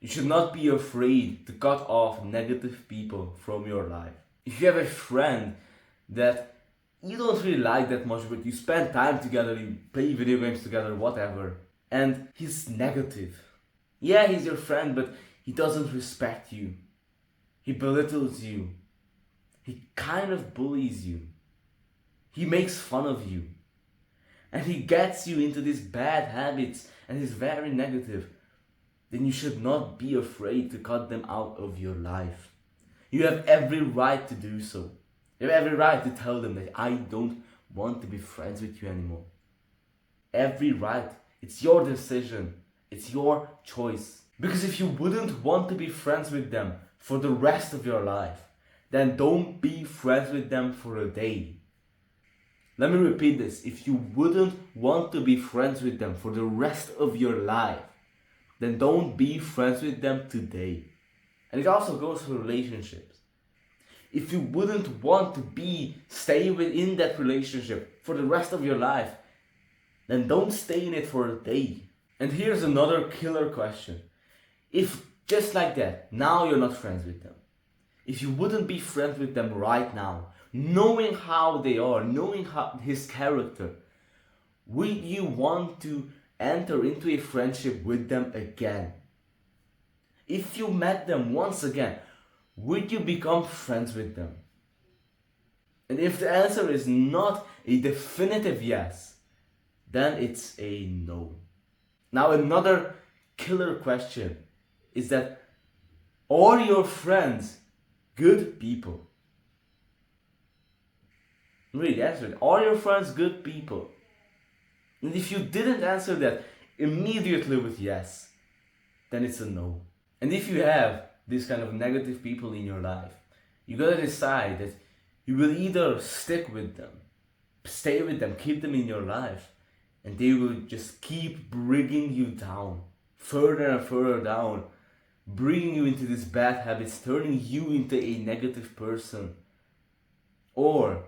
You should not be afraid to cut off negative people from your life. If you have a friend that you don't really like that much, but you spend time together, you play video games together, whatever, and he's negative. Yeah, he's your friend, but he doesn't respect you. He belittles you. He kind of bullies you. He makes fun of you. And he gets you into these bad habits and he's very negative. Then you should not be afraid to cut them out of your life. You have every right to do so. You have every right to tell them that I don't want to be friends with you anymore. Every right. It's your decision. It's your choice. Because if you wouldn't want to be friends with them for the rest of your life, then don't be friends with them for a day. Let me repeat this. If you wouldn't want to be friends with them for the rest of your life, then don't be friends with them today. And it also goes for relationships. If you wouldn't want to stay within that relationship for the rest of your life, then don't stay in it for a day. And here's another killer question. If just like that, now you're not friends with them. If you wouldn't be friends with them right now, knowing how they are, knowing his character, would you want to enter into a friendship with them again? If you met them once again, would you become friends with them? And if the answer is not a definitive yes, then it's a no. Now another killer question is that, are your friends good people? Really answer it. Are your friends good people? And if you didn't answer that immediately with yes, then it's a no. And if you have these kind of negative people in your life, you gotta decide that you will either stick with them, stay with them, keep them in your life, and they will just keep bringing you down, further and further down, bringing you into these bad habits, turning you into a negative person. Or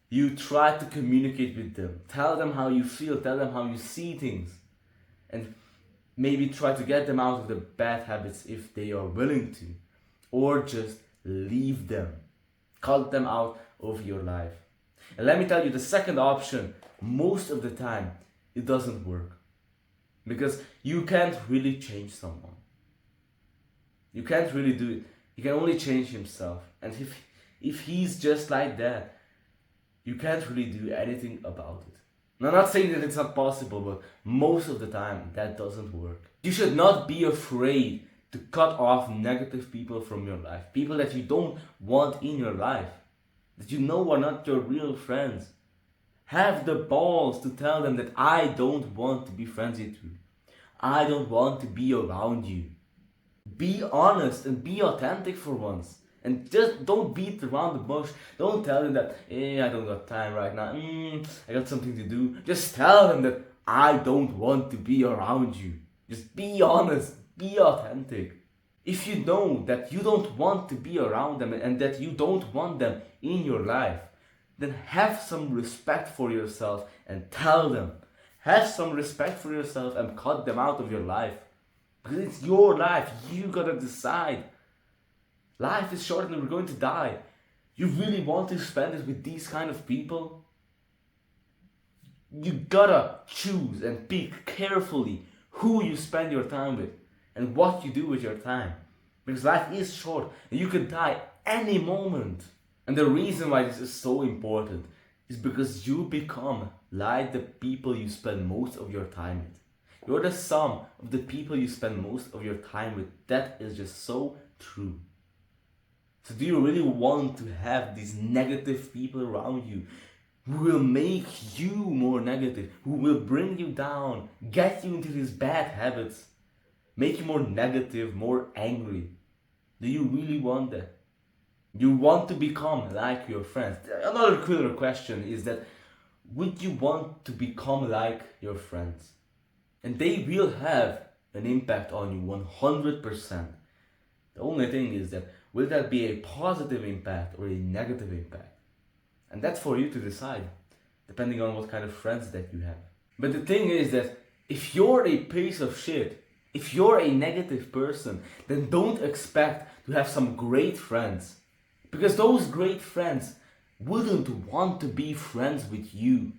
you try to communicate with them, tell them how you feel, tell them how you see things, and maybe try to get them out of the bad habits if they are willing to, or just leave them, cut them out of your life. And let me tell you, the second option, most of the time, it doesn't work. Because you can't really change someone. You can't really do it. He can only change himself. And if he's just like that, you can't really do anything about it. And I'm not saying that it's not possible, but most of the time that doesn't work. You should not be afraid to cut off negative people from your life. People that you don't want in your life. That you know are not your real friends. Have the balls to tell them that I don't want to be friends with you. I don't want to be around you. Be honest and be authentic for once. And just don't beat around the bush. Don't tell them that, I don't got time right now. I got something to do. Just tell them that I don't want to be around you. Just be honest. Be authentic. If you know that you don't want to be around them and that you don't want them in your life, then have some respect for yourself and tell them. Have some respect for yourself and cut them out of your life. Because it's your life. You gotta decide. Life is short and we're going to die. You really want to spend it with these kind of people? You gotta choose and pick carefully who you spend your time with and what you do with your time. Because life is short and you could die any moment. And the reason why this is so important is because you become like the people you spend most of your time with. You're the sum of the people you spend most of your time with. That is just so true. So do you really want to have these negative people around you who will make you more negative, who will bring you down, get you into these bad habits, make you more negative, more angry? Do you really want that? You want to become like your friends? Another killer question is that, would you want to become like your friends? And they will have an impact on you 100%. The only thing is that, will that be a positive impact or a negative impact? And that's for you to decide, depending on what kind of friends that you have. But the thing is that if you're a piece of shit, If you're a negative person, then don't expect to have some great friends. Because those great friends wouldn't want to be friends with you.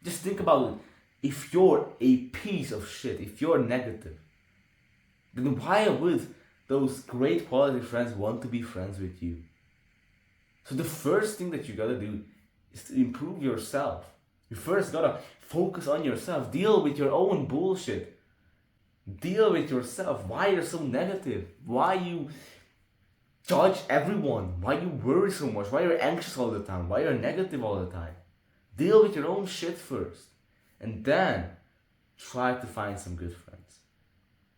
Just think about it. If you're a piece of shit, if you're negative, then why would those great quality friends want to be friends with you? So the first thing that you gotta do is to improve yourself. You first gotta focus on yourself. Deal with your own bullshit. Deal with yourself. Why you're so negative? Why you judge everyone? Why you worry so much? Why you're anxious all the time? Why you're negative all the time? Deal with your own shit first. And then try to find some good friends.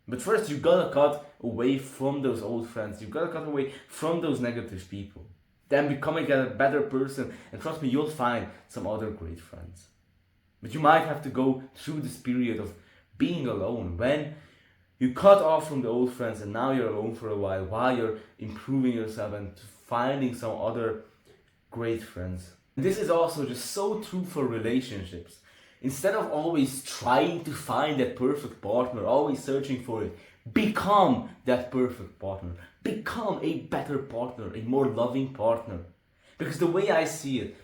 But first you gotta cut away from those old friends. You gotta cut away from those negative people. Then becoming a better person, and trust me, you'll find some other great friends. But you might have to go through this period of being alone, when you cut off from the old friends and now you're alone for a while you're improving yourself and finding some other great friends. This is also just so true for relationships. Instead of always trying to find that perfect partner, always searching for it, become that perfect partner. Become a better partner, a more loving partner. Because the way I see it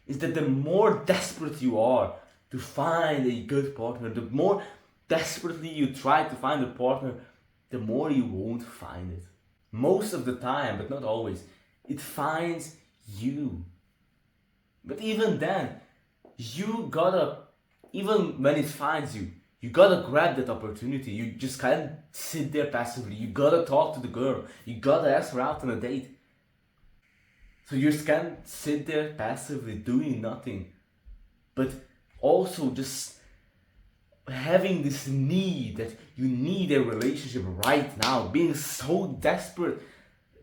is that the more desperate you are to find a good partner, the more desperately you try to find a partner, the more you won't find it. Most of the time, but not always, it finds you. But even then, you gotta, even when it finds you, you gotta grab that opportunity. You just can't sit there passively. You gotta talk to the girl. You gotta ask her out on a date. So you just can't sit there passively doing nothing. But also just having this need that you need a relationship right now, being so desperate,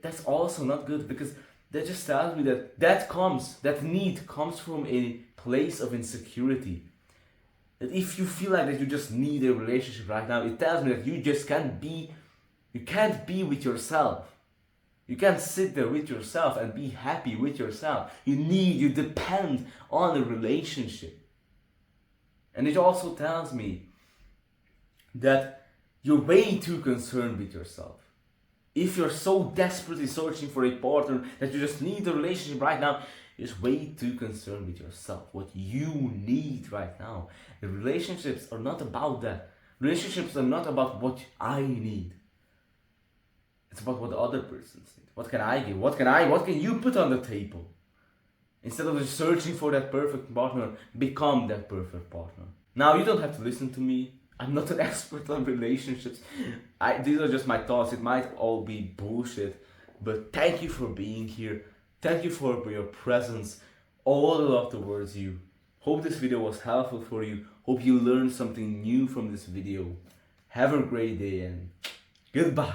that's also not good, because that just tells me that need comes from a place of insecurity. That if you feel like that you just need a relationship right now, it tells me that you just can't be with yourself. You can't sit there with yourself and be happy with yourself. You depend on a relationship. And it also tells me that you're way too concerned with yourself. If you're so desperately searching for a partner that you just need a relationship right now, you're just way too concerned with yourself, what you need right now. The relationships are not about that. Relationships are not about what I need. It's about what the other persons need. What can I give? What can you put on the table? Instead of just searching for that perfect partner, become that perfect partner. Now, you don't have to listen to me. I'm not an expert on relationships. These are just my thoughts. It might all be bullshit. But thank you for being here. Thank you for your presence. All the love towards you. Hope this video was helpful for you. Hope you learned something new from this video. Have a great day and goodbye.